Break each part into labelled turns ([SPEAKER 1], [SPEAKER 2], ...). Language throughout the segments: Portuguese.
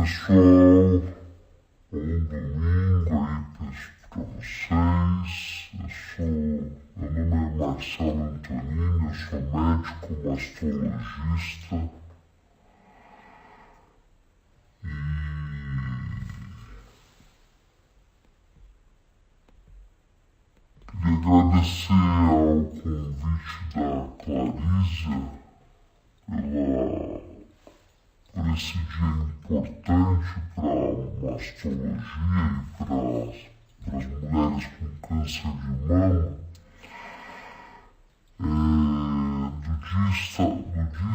[SPEAKER 1] pessoal, bom domingo aí para vocês. Meu nome é Marcelo Antonini, eu sou médico mastologista e queria agradecer ao convite da Clarisa por esse dia importante para a mastologia e para as mulheres com câncer de mama, do Dia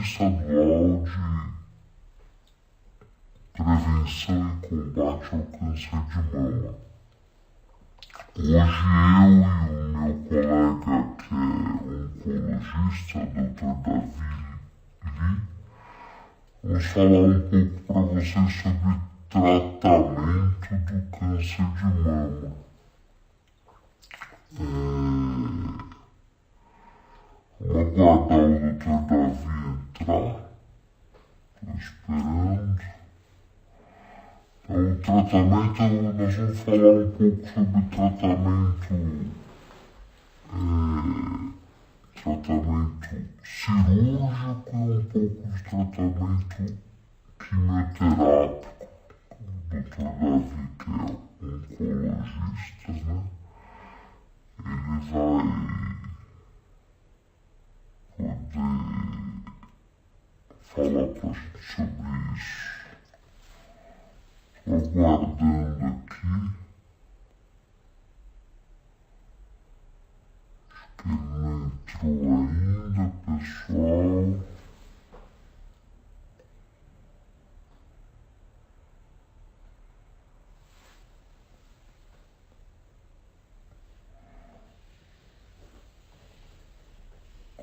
[SPEAKER 1] Estadual de Prevenção e Combate ao Câncer de Mama. Hoje eu e o meu colega, que é oncologista, Dr. Davi Li, vamos falar um pouco para vocês sobre tratamento do câncer de mama. Vamos aguardar o Dr. Davi entrar. Estou esperando. Então, o tratamento, nós vamos falar um pouco sobre tratamento cirúrgico e um pouco de tratamento quimioterápico. O Dr. Davi, que é oncologista, né? Ele vai poder falar para a gente sobre isso. Estou aguardando aqui. Acho que ele não entrou ainda, pessoal.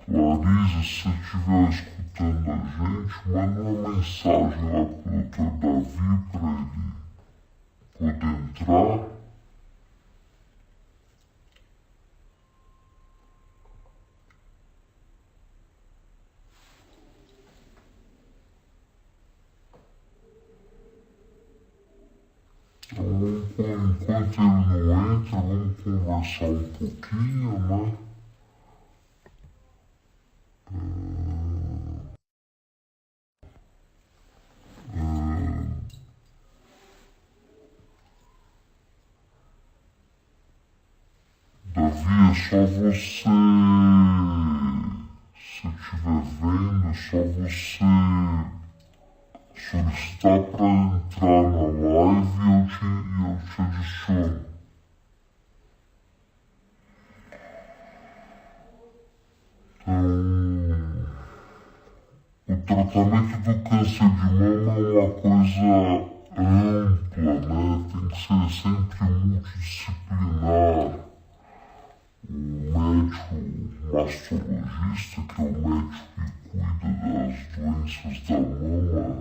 [SPEAKER 1] Clarisa, se você estiver escutando a gente, manda uma mensagem lá para o Dr. Davi para ele poder entrar. Então, enquanto ele não entra, vamos conversar um pouquinho, né? Davi, é só você, se estiver vendo, é só você solicitar para entrar na live e eu te adiciono. Então, o tratamento do câncer de mama é uma coisa ampla, né? Tem que ser sempre multidisciplinar. O médico mastologista, que é o médico que cuida das doenças da mama,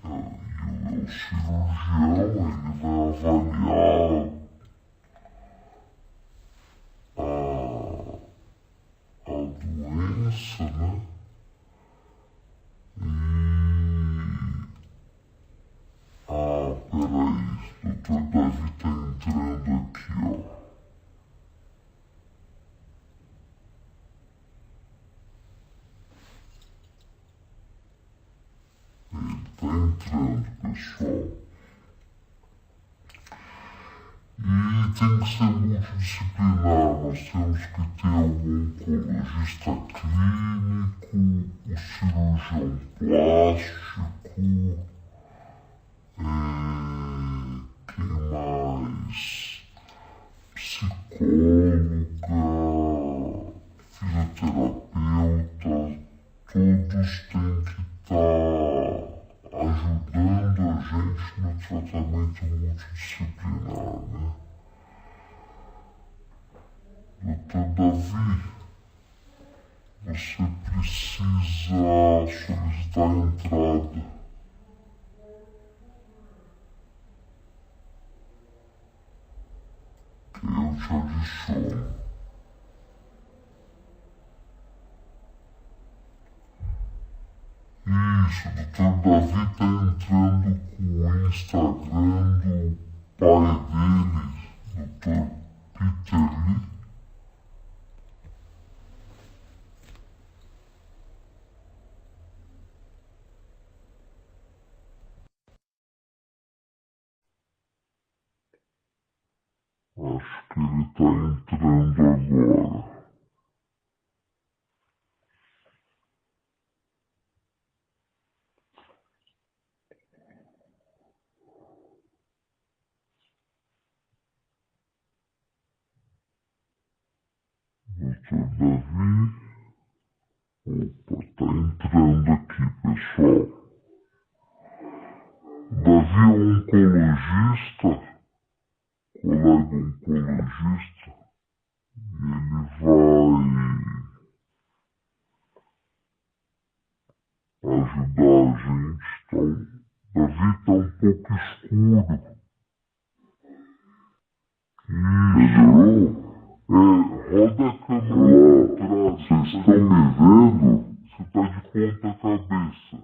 [SPEAKER 1] e o cirurgião, ele vai avaliar a doença, né? Peraí, o Dr. Davi está entrando aqui, ó. Está entrando, pessoal. E tem que ser multidisciplinar. Nós temos que ter o oncologista clínico, o cirurgião plástico, quem mais? Psicóloga, fisioterapeuta, todos têm que estar ajudando a gente no tratamento multidisciplinar, né? Dr. Davi, você precisa solicitar a entrada. Que eu te adiciono. Isso, o Dr. Davi está entrando com o Instagram do pai dele, Dr. Peter Lee. Acho que ele está entrando agora. Doutor Davi. Opa, tá entrando aqui, pessoal. Davi é um oncologista, colega oncologista, e ele vai ajudar a gente. Então, Davi tá um pouco escuro. Isso. Roda a câmera pra trás. Vocês estão me vendo? Você tá de ponta cabeça.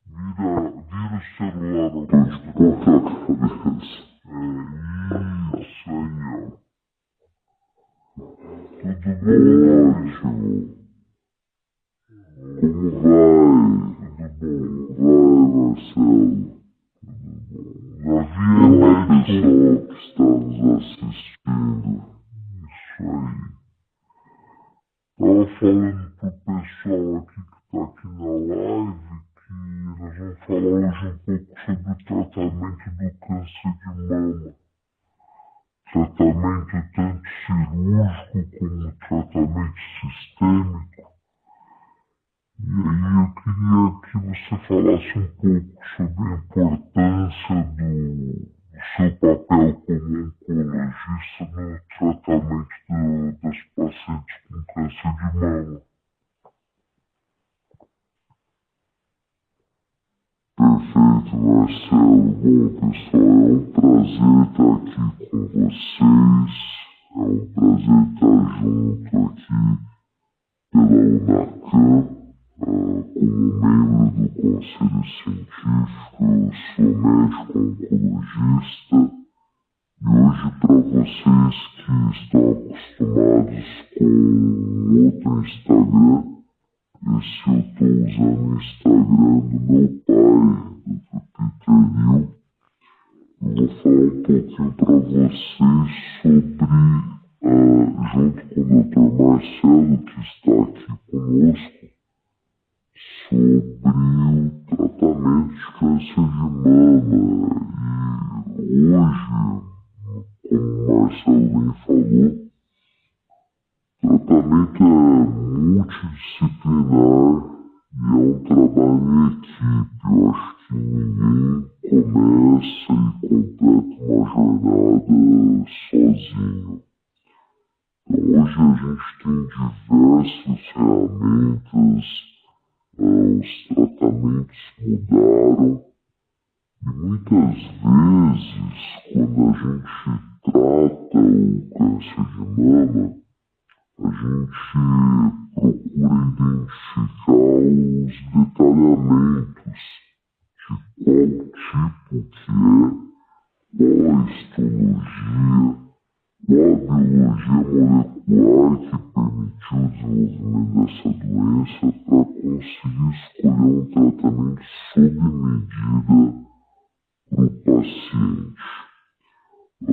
[SPEAKER 1] Vira o celular ao de ponta cabeça. Isso aí, ó. Tudo bom, senhor? Como vai? Tudo bom? Vai, Marcelo. Davi é médico que está nos assistindo. Isso aí. Tava falando pro pessoal aqui que tá aqui na live que nós vamos falar hoje um pouco sobre o tratamento do câncer de mama. Tratamento tanto cirúrgico como tratamento sistêmico. E aí eu queria que você falasse um pouco sobre a importância do seu papel como oncologista no tratamento das pacientes com câncer de mama. Perfeito, Marcelo. Bom, pessoal, é um prazer estar aqui com vocês. É um prazer estar junto aqui pela UNACAM. Como membro do Conselho Científico, eu sou médico oncologista e hoje, para vocês que estão acostumados com outro Instagram, esse eu estou usando o Instagram do meu pai, do Peter Lee. Eu vou falar um pouquinho para vocês sobre, junto com o Dr. Marcelo, que está aqui conosco, sobre o tratamento de câncer de mama. E hoje, como o Marcelo bem falou, o tratamento é multidisciplinar e é um trabalho em equipe. Eu acho que ninguém começa e completa uma jornada sozinho. Então, hoje a gente tem diversas ferramentas. Os tratamentos mudaram e muitas vezes, quando a gente trata o câncer de mama, a gente procura identificar os detalhamentos de qual tipo que é, qual a histologia, qual a biologia molecular que permitiu o desenvolvimento dessa doença para conseguir escolher um tratamento sob medida para o paciente. O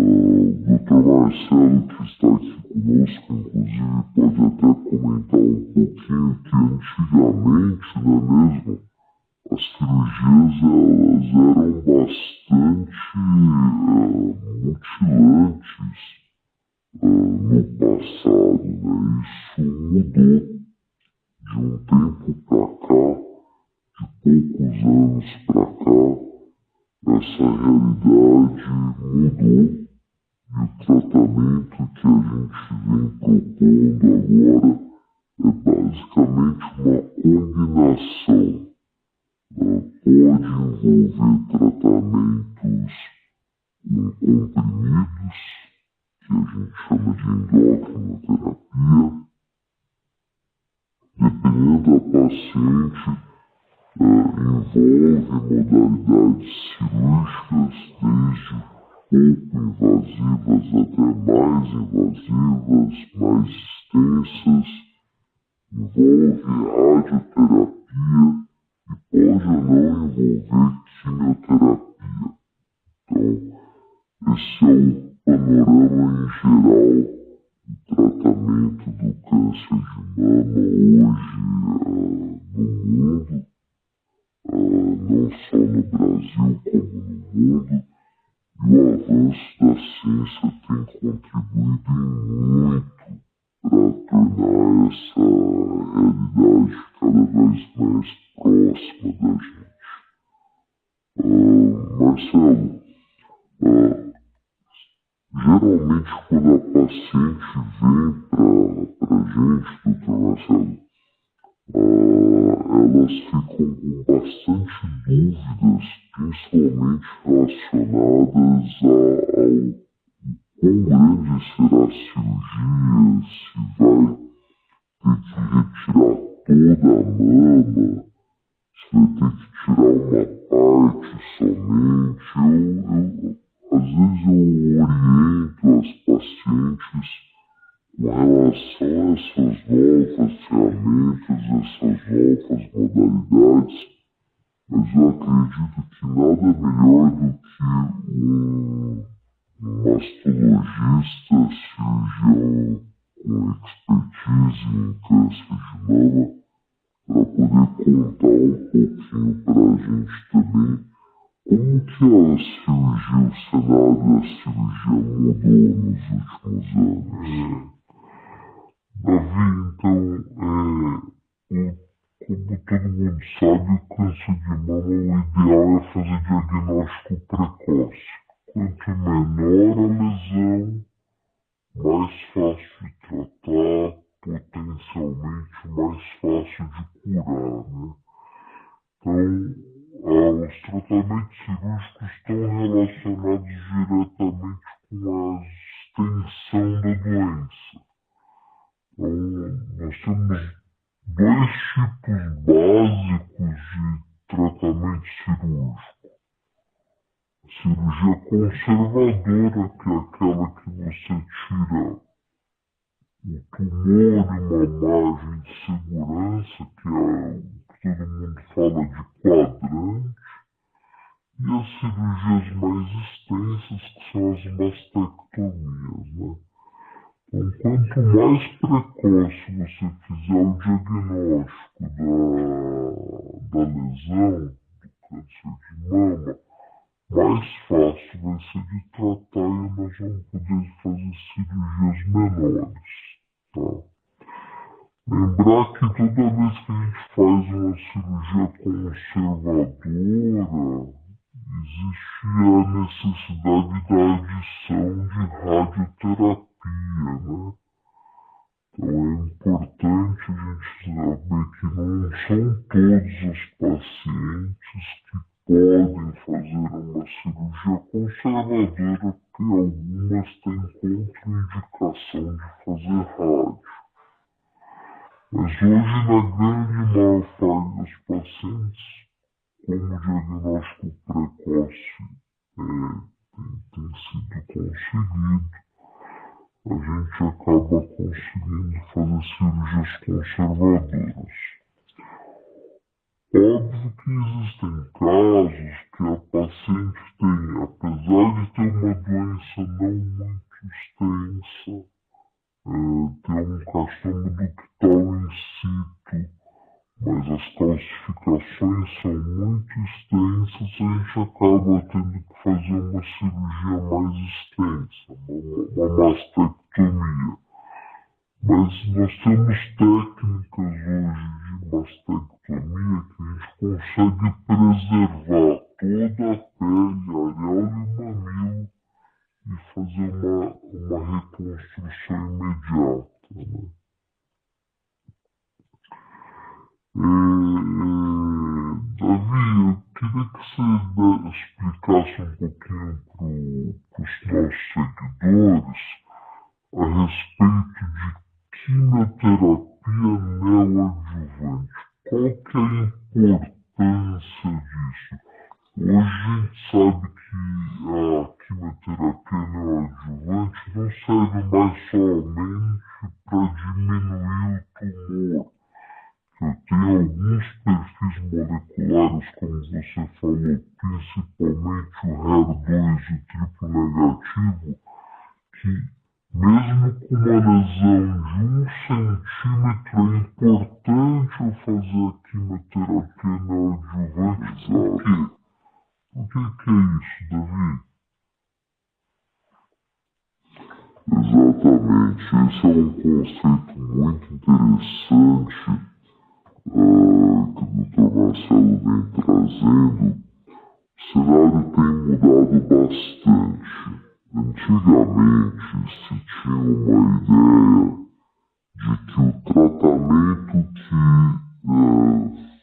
[SPEAKER 1] Dr. Marcelo, que está aqui conosco, inclusive, pode até comentar um pouquinho que antigamente, não é mesmo? As cirurgias elas eram bastante mutilantes no passado, né? Isso mudou de um tempo para cá, de poucos anos para cá, essa realidade mudou e o tratamento que a gente vem propondo agora é basicamente uma combinação. Pode envolver tratamentos com comprimidos, que a gente chama de endocrinoterapia. Dependendo da paciente, envolve modalidades cirúrgicas invasivas até mais invasivas, mais extensas, envolve radioterapia e pode ou não envolver quimioterapia. Então, esse é o panorama em geral do tratamento do câncer de mama hoje no mundo, não só no Brasil como no mundo, e o avanço da ciência tem contribuído muito para tornar essa realidade cada vez mais próxima da gente. Marcelo, geralmente quando a paciente vem para a gente, doutor Marcelo, elas ficam com bastante dúvidas, principalmente relacionadas ao quão grande será a cirurgia, se vai ter que retirar toda a mama, se vai ter que tirar uma parte somente. Às vezes eu oriento as pacientes com relação a essas novas ferramentas, essas novas modalidades, mas eu acredito que nada melhor do que um mastologista, cirurgião com expertise em câncer de mama, para poder contar um pouquinho para a gente também como que a cirurgia, o cenário da cirurgia mudou nos últimos anos. Davi, então, como todo mundo sabe, o câncer de mama, o ideal é fazer diagnóstico precoce. Quanto menor a lesão, mais fácil de tratar, potencialmente mais fácil de curar, né? Então, os tratamentos cirúrgicos estão relacionados diretamente com a extensão da doença. Então, nós temos dois tipos básicos de tratamento cirúrgico. Cirurgia conservadora, que é aquela que você tira o tumor e uma margem de segurança, que é o que todo mundo fala de quadrante, e as cirurgias mais extensas, que são as mastectomias, né? Então, quanto mais precoce você fizer o diagnóstico da lesão, do câncer de mama, mais fácil vai ser de tratar e nós vamos poder fazer cirurgias menores, tá? Lembrar que toda vez que a gente faz uma cirurgia conservadora, existe a necessidade da adição de radioterapia, né? Então é importante a gente saber que não são todos os pacientes que podem fazer uma cirurgia conservadora, porque algumas têm contraindicação de fazer rádio. Mas hoje, na grande maior parte dos pacientes, como o diagnóstico precoce tem sido conseguido, a gente acaba conseguindo fazer cirurgias conservadoras. Óbvio que existem casos que a paciente tem, apesar de ter uma doença não muito extensa, ter um carcinoma ductal in situ, mas as calcificações são muito extensas, a gente acaba tendo que fazer uma cirurgia mais extensa, uma mastectomia. Mas nós temos técnicas hoje de mastectomia que a gente consegue preservar toda a pele, a areola e o mamilo e fazer uma reconstrução imediata, né? Davi, eu queria que você explicasse um pouquinho para os nossos seguidores a respeito de quimioterapia neoadjuvante. Qual que é a importância disso? Hoje a gente sabe que a quimioterapia serve mais somente para diminuir o tumor. Eu tenho alguns perfis moleculares, como você falou, principalmente o HER2 e o triplo negativo, que mesmo com uma lesão de 1 centímetro é importante eu fazer a quimioterapia neoadjuvante. Por quê? Por que é isso, Davi? Exatamente, esse é um conceito muito interessante que o Dr. Marcelo vem trazendo. O cenário tem mudado bastante. Antigamente se tinha uma ideia de que o tratamento que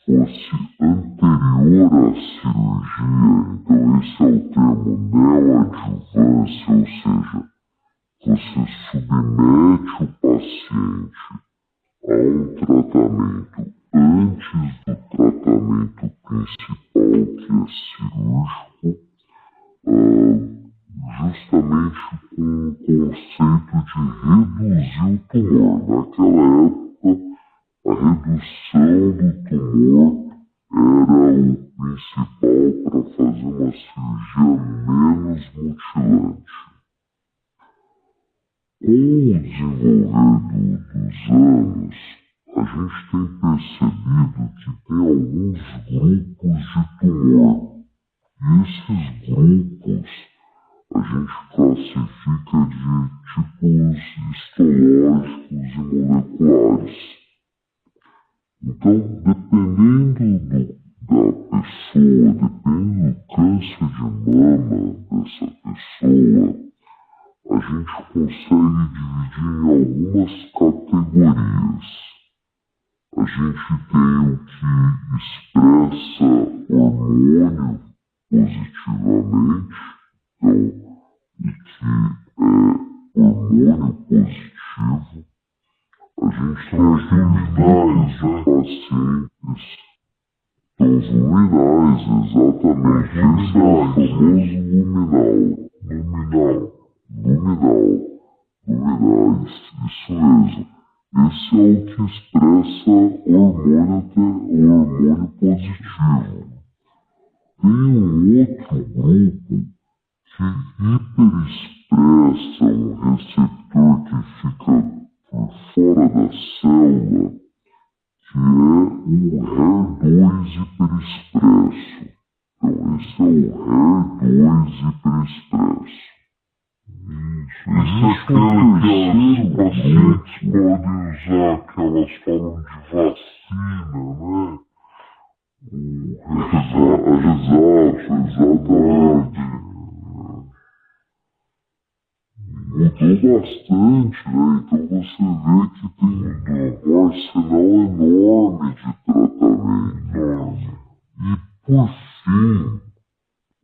[SPEAKER 1] fosse anterior à cirurgia, então esse é o termo neoadjuvância, ou seja, você submete o paciente a um tratamento antes do tratamento principal, que é cirúrgico, justamente com o conceito de reduzir o tumor. Naquela época, a redução do tumor era o principal para fazer uma cirurgia menos mutilante. Com o desenvolver dos anos, a gente tem percebido que tem alguns grupos de tumor. E esses grupos a gente classifica de tipos histológicos e moleculares. Então, dependendo da pessoa, dependendo do câncer de mama dessa pessoa, a gente consegue dividir em algumas categorias. A gente tem o que expressa hormônio positivamente, então, e que é hormônio positivo. A gente tem os luminais de pacientes. Então, os luminais, exatamente. Esse é o famoso luminal. Luminais, isso mesmo. Esse é o que expressa hormônio positivo. Tem um outro grupo que hiperexpressa um receptor que fica por fora da célula, que é o HER2 hiperexpresso. Então, esse é o HER2 hiperexpresso. Isso é aquela que os pacientes podem usar, que elas falam de vacina, né? Exatamente. Mudou bastante, né? Então você vê que tem um arsenal enorme de tratamento. E por fim,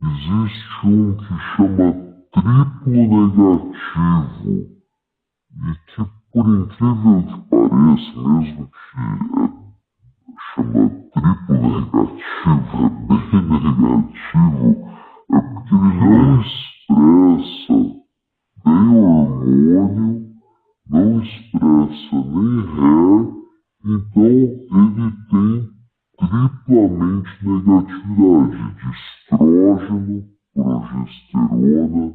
[SPEAKER 1] existe um que chama triplo negativo. E que, por incrível que pareça, mesmo que chama triplo negativo, é bem negativo, é porque ele não expressa nem hormônio, não expressa nem HER, então ele tem triplamente negatividade de estrógeno, progesterona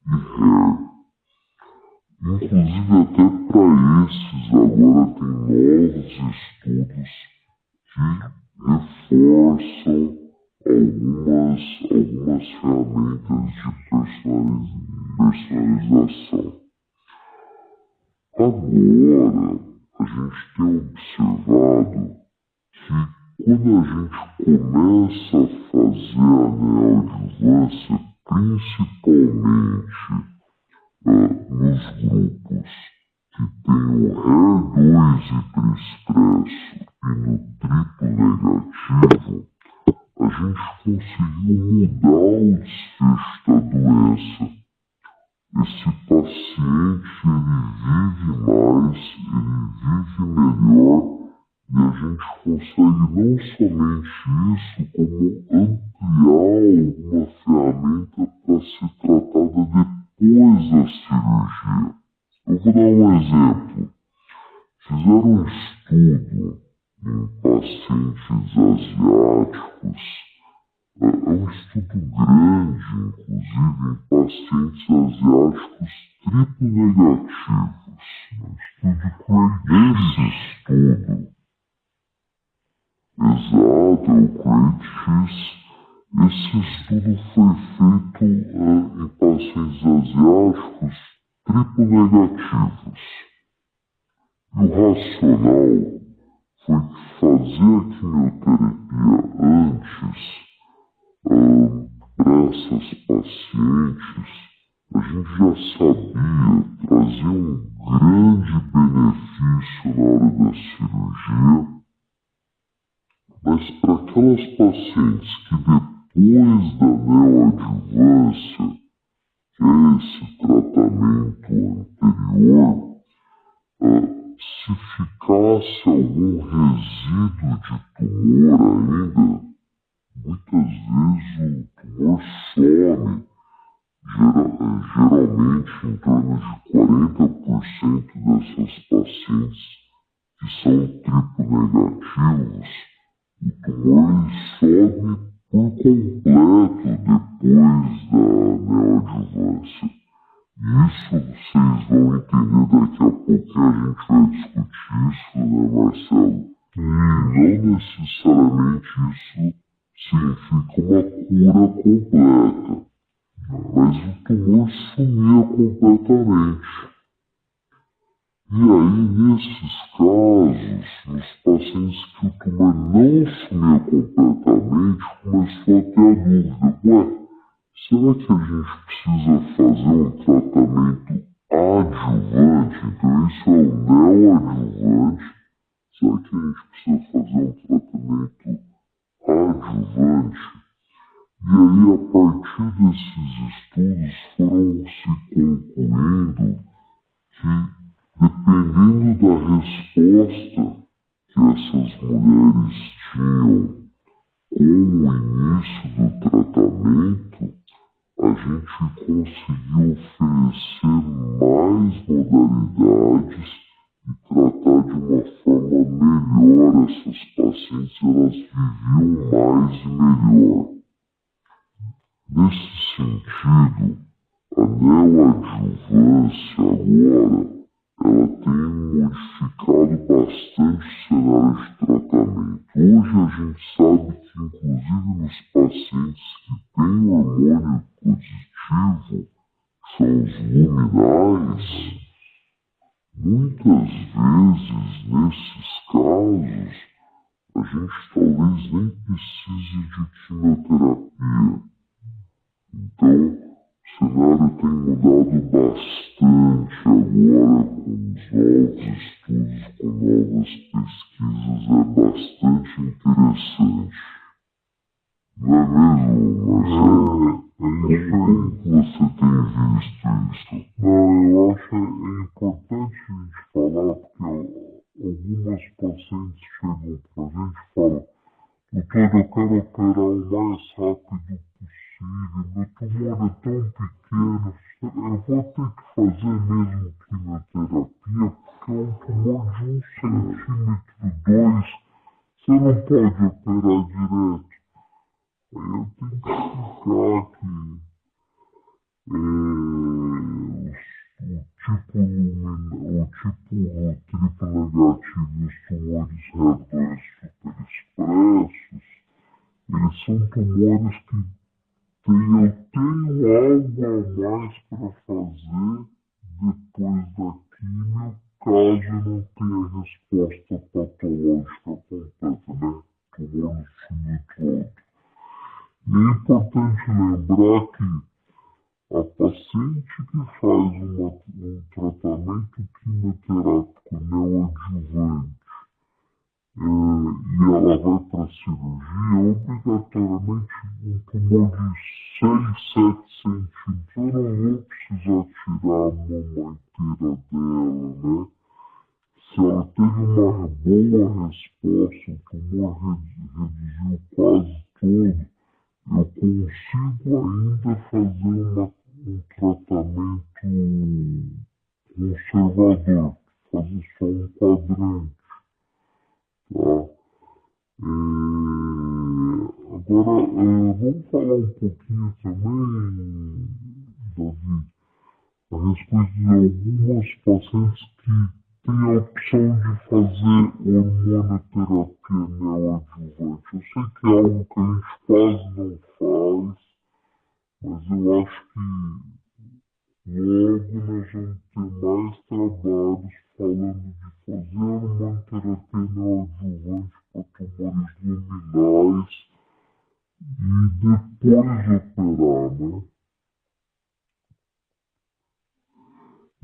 [SPEAKER 1] e HER. Inclusive até para esses agora tem novos estudos que reforçam algumas ferramentas de personalização. Agora, a gente tem observado que quando a gente começa a fazer a neoadjuvância, principalmente nos grupos que tem o HER2 hiperexpresso e no triplo negativo, a gente conseguiu mudar o desfecho da doença. Esse paciente, ele vive mais, ele vive melhor, e a gente consegue não somente isso, como ampliar alguma ferramenta para ser tratada depois da cirurgia. um exemplo. Fizeram um estudo em pacientes asiáticos, um estudo grande, inclusive, em pacientes asiáticos triplo negativos. Nesse estudo, exato, é o CRATE-X. Esse estudo foi feito em pacientes asiáticos triplo negativos. E o racional foi que fazer a quimioterapia antes para essas pacientes, a gente já sabia, trazia um grande benefício na hora da cirurgia, mas para aquelas pacientes que depois da neoadjuvância, que é esse tratamento anterior, se ficasse algum resíduo de tumor ainda, muitas vezes o tumor some, geralmente em torno de 40% dessas pacientes que são triplo negativos, o tumor sobe por completo depois da neoadjuvância. Isso vocês vão entender daqui a pouco, que a gente vai discutir isso, né, Marcelo? E não necessariamente isso significa uma cura completa, mas o tumor sumia completamente. E aí, nesses casos, nos pacientes que o tumor não sumia completamente, começou a ter a dúvida, será que a gente precisa fazer um tratamento adjuvante? Então, isso é o neoadjuvante. Será que a gente precisa fazer um tratamento adjuvante? E aí, a partir desses estudos, foram se concluindo que, dependendo da resposta que essas mulheres tinham com o início do tratamento, a gente conseguiu oferecer mais modalidades e tratar de uma forma melhor essas pacientes, elas viviam mais e melhor. Nesse sentido, a neoadjuvância agora, ela tem modificado bastante o cenário de tratamento. Hoje a gente sabe que, inclusive nos pacientes que têm hormônio positivo, que são os luminais, muitas vezes, nesses casos, a gente talvez nem precise de quimioterapia. Então, o cenário tem mudado bastante agora com os novos estudos, com novas pesquisas, é bastante interessante. Não é mesmo, Marcelo? Como que você tem visto isso? Não, eu acho importante a gente falar, porque algumas pacientes chegam pra gente e falam, doutor, eu quero operar o mais rápido possível, meu tumor é tão pequeno, eu vou ter que fazer mesmo quimioterapia, porque é um tumor de 1 centímetro, 2, você não pode operar direto. Aí eu tenho que explicar que o tipo triplo negativo, os tumores redois super expressos, eles são tumores que eu tenho algo a mais para fazer depois da quimio, caso não tenha resposta patológica completa, né? Tumor no time todo. E é importante lembrar que a paciente que faz um tratamento quimioterápico neoadjuvante e ela vai para a cirurgia, obrigatoriamente um tumor de 6, 7 centímetros. Eu não vou precisar tirar a mama inteira dela, né? Se ela teve uma boa resposta, o tumor reduziu quase todo, eu consigo ainda fazer um tratamento conservador observador, fazer só um quadrante, tá? Agora, vamos falar um pouquinho também, Davi, a respeito de algumas pacientes que têm a opção de fazer hormonoterapia neoadjuvante. Eu sei que é algo que a gente quase não faz, mas eu acho que logo nós vamos ter mais trabalhos falando de fazer hormonoterapia neoadjuvante para tumores luminais e depois operar, né?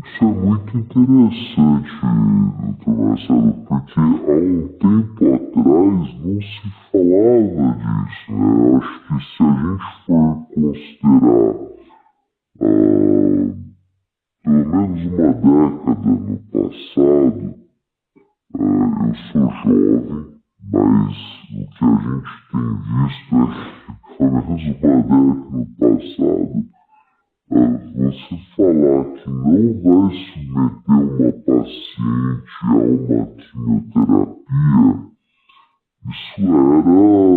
[SPEAKER 1] Isso é muito interessante, doutor Marcelo, porque há um tempo atrás não se falava disso, né? Eu acho que se a gente for considerar pelo menos uma década no passado, eu sou jovem, mas o que a gente tem visto é que pelo menos uma década no passado, você falar que não vai submeter uma paciente a uma quimioterapia, isso era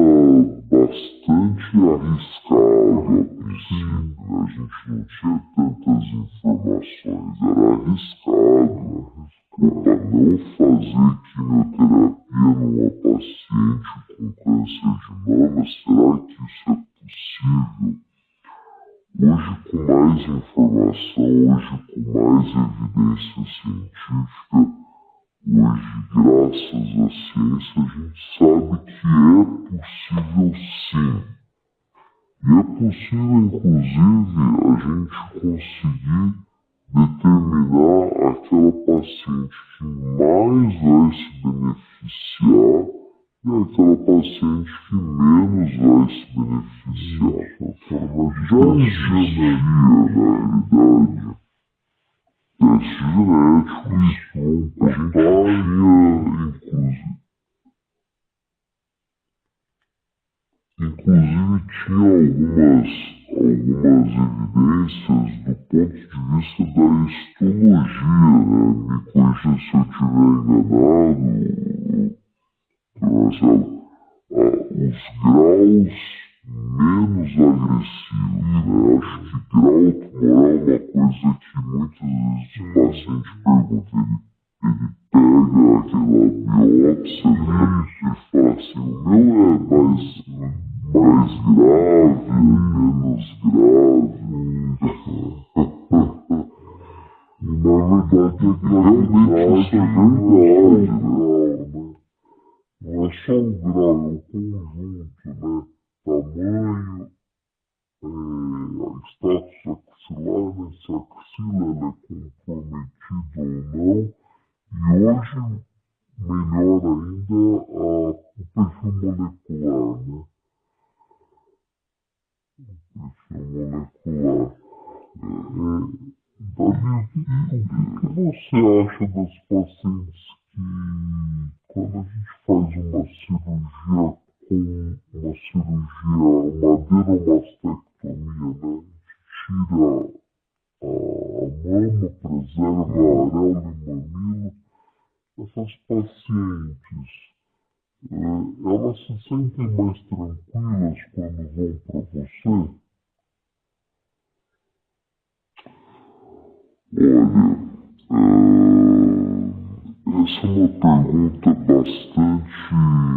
[SPEAKER 1] bastante arriscado a princípio. A gente não tinha tantas informações, era arriscado. Para não fazer quimioterapia numa paciente com câncer de mama, será que isso é possível? Hoje, com mais informação, hoje, com mais evidência científica, hoje, graças à ciência, a gente sabe que é possível sim. E é possível, inclusive, a gente conseguir determinar aquela paciente que mais vai se beneficiar e aquela paciente que menos vai se beneficiar. Já existia, na realidade, teste genético e a gente inclusive tinha algumas evidências do ponto de vista da histologia, né? Me corrija se eu estiver enganado, Marcelo, os graus menos agressivos, né? Acho que grau tumoral é uma coisa que muitas vezes o paciente pergunta, ele pega aquela biópsia e fala assim, o meu é mais grave, menos grave. E na verdade realmente isso é verdade, né? Não é só o grau, é o conjunto, né? Tamanho, status axilar, né? Se a axila ela é comprometida ou não. E hoje, melhor ainda, o perfil molecular, né? O perfil molecular. Davi, o que você acha das pacientes que, quando a gente faz uma cirurgia uma adenomastectomia, né? A gente tira a mama, preserva a areola e mamilo, essas pacientes, elas se sentem mais tranquilas quando vão para você? Olha, essa é uma pergunta bastante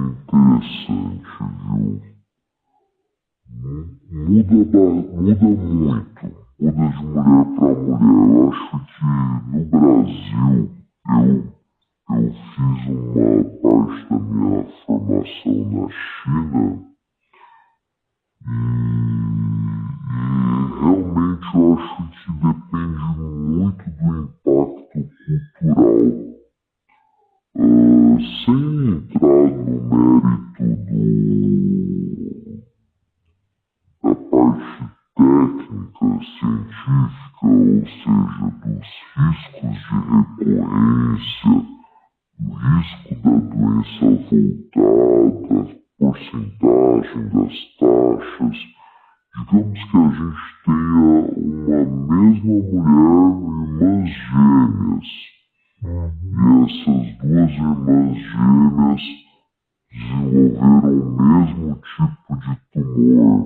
[SPEAKER 1] interessante, viu? Muda muito, muda de mulher para mulher. Eu acho que no Brasil, eu fiz uma parte da minha formação na China e realmente eu acho que depende muito do impacto cultural. Sem entrar no mérito da parte técnica, científica, ou seja, dos riscos de recorrência, o risco da doença voltada, porcentagem das taxas. Digamos que a gente tenha uma mesma mulher, irmãs gêmeas. essas duas irmãs gêmeas desenvolveram o mesmo tipo de tumor,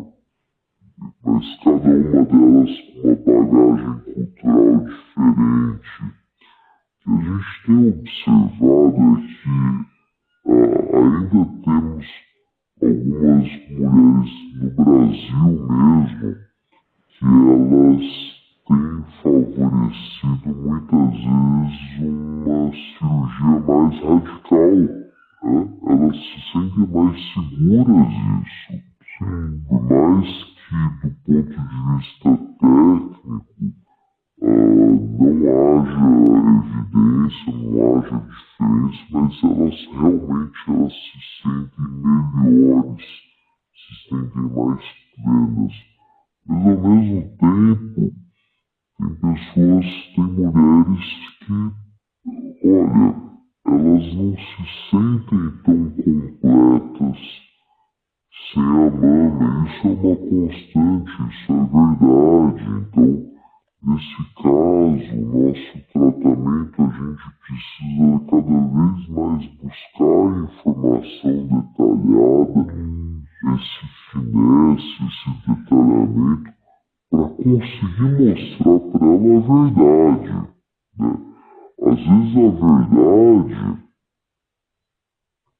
[SPEAKER 1] mas cada uma delas com uma bagagem cultural diferente. O que a gente tem observado é que ainda temos algumas mulheres no Brasil mesmo que elas têm favorecido muitas vezes uma cirurgia mais radical, né? Elas se sentem mais seguras disso. Sim. Por mais que do ponto de vista técnico não haja evidência, não haja diferença, mas elas realmente se sentem melhores, se sentem mais plenas. Mas ao mesmo tempo, tem pessoas, tem mulheres que, olha, elas não se sentem tão completas sem a mama. Isso é uma constante, isso é verdade. Então, nesse caso, o nosso tratamento, a gente precisa cada vez mais buscar informação detalhada, esse finesse, esse detalhamento, para conseguir mostrar para ela a verdade, né? Às vezes a verdade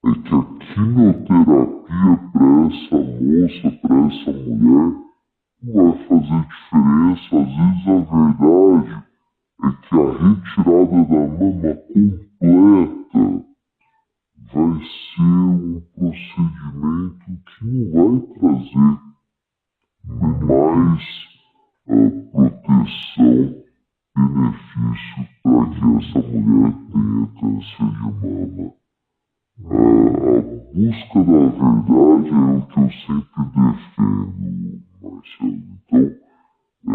[SPEAKER 1] é que a quimioterapia para essa moça, para essa mulher, não vai fazer diferença. Às vezes a verdade é que a retirada da mama completa vai ser um procedimento que não vai trazer mais proteção, benefício para que essa mulher tenha câncer de mama. A busca da verdade é o que eu sempre defendo, Marcelo. Então, eu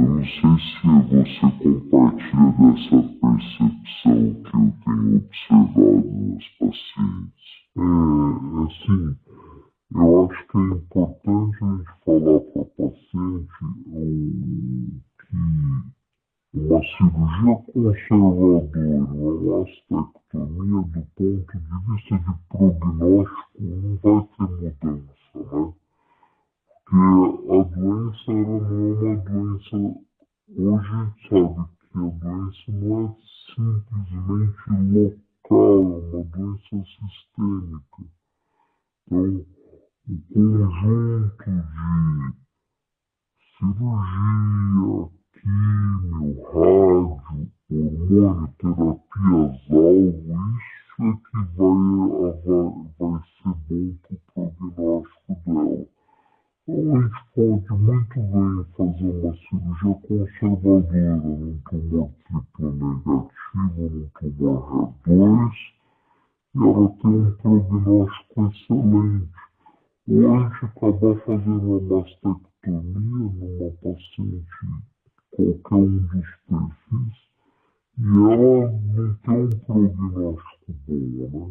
[SPEAKER 1] não sei se você compartilha dessa percepção que eu tenho observado nos pacientes. Assim, eu acho que é importante a gente falar para o paciente que uma cirurgia conservadora, uma mastectomia, do ponto de vista de prognóstico, não vai ter mudança, né? Porque a doença ela não é uma doença. Hoje a gente sabe que a doença não é simplesmente local, é uma doença sistêmica. Então, o conjunto de cirurgia, químio, rádio, hormônio, terapias-alvo, isso é que vai ser bom para o prognóstico dela. Então a gente pode muito bem fazer uma cirurgia conservadora num tumor triplo negativo, num tumor HER2, e ela tem um prognóstico excelente. Ou a gente acabar fazendo uma mastectomia numa paciente, qualquer um dos perfis, e ela não tem um prognóstico bom, né?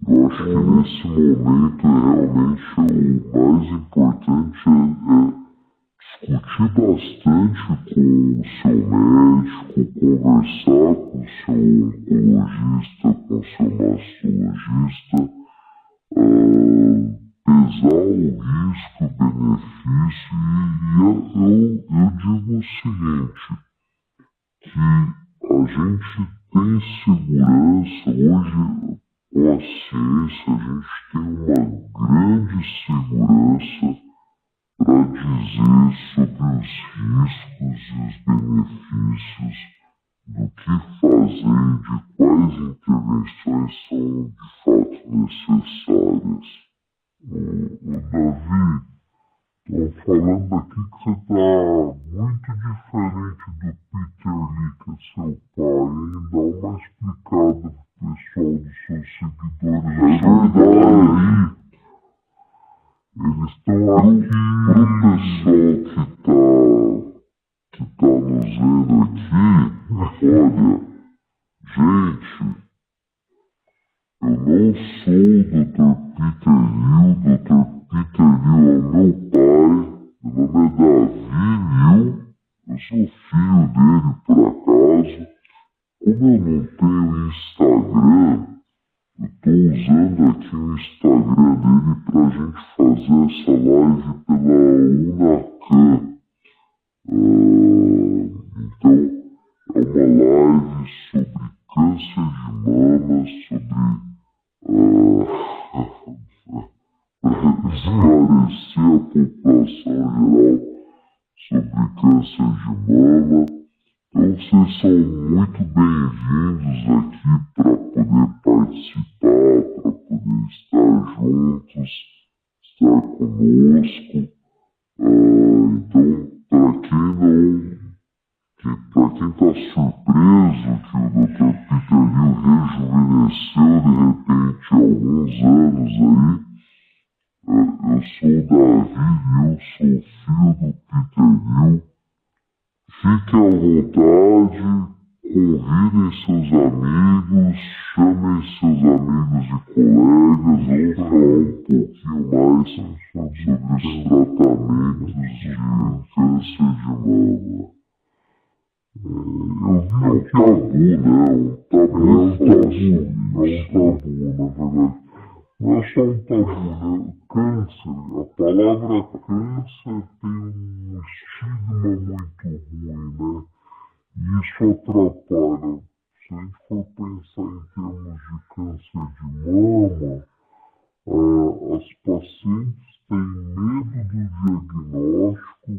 [SPEAKER 1] Eu acho que nesse momento realmente o mais importante é discutir bastante com o seu médico, conversar com o seu oncologista, com o seu mastologista, pesar o risco, o benefício, e eu digo o seguinte, que a gente tem segurança hoje. Com a ciência, a gente tem uma grande segurança para dizer sobre os riscos e os benefícios do que fazer, de quais intervenções são de fato necessárias. Davi, estou falando aqui que você está muito diferente do Peter Lee, que é seu pai, hein? Dá uma explicada pro pessoal dos seus seguidores. É verdade. Eles estão aqui. Pro pessoal que tá nos vendo aqui, olha, gente, eu não sou o Dr. Peter Lee, o Dr. Peter Lee é o meu pai, meu nome é Davi Lee, eu sou filho dele por acaso. eu não tenho Instagram, eu tô usando aqui o Instagram dele pra gente fazer essa live pela Unacam. Então, é uma live sobre câncer de mama, esclarecer a população geral sobre câncer de mama. Então vocês são muito bem-vindos aqui para poder participar, para poder estar juntos, estar conosco. Então, para quem está surpreso que o Dr. Peter Liu rejuvenesceu de repente há alguns anos aí, eu sou o Davi Liu, sou filho do Peter Liu. Fiquem à vontade, convidem seus amigos, chamem seus amigos e colegas, vamos falar um pouquinho mais sobre os tratamentos de câncer de mama. Eu vi um tabu, né? Um tabu falar sobre isso. É um tabu, na verdade. Não é só um tabu, né? Câncer, a palavra câncer tem um estigma muito ruim, né? E isso atrapalha. Se a gente for pensar em termos de câncer de mama, as pacientes têm medo do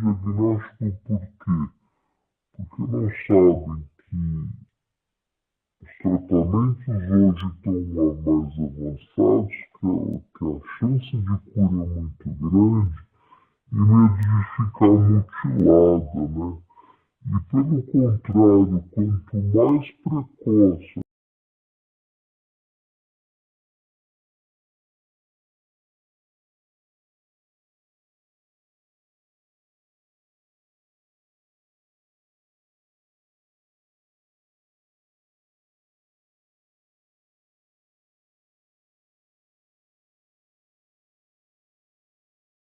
[SPEAKER 1] diagnóstico por quê? Porque não sabem que os tratamentos hoje estão mais avançados, que a chance de cura é muito grande, e medo de ficar mutilada, né? E pelo contrário, quanto mais precoce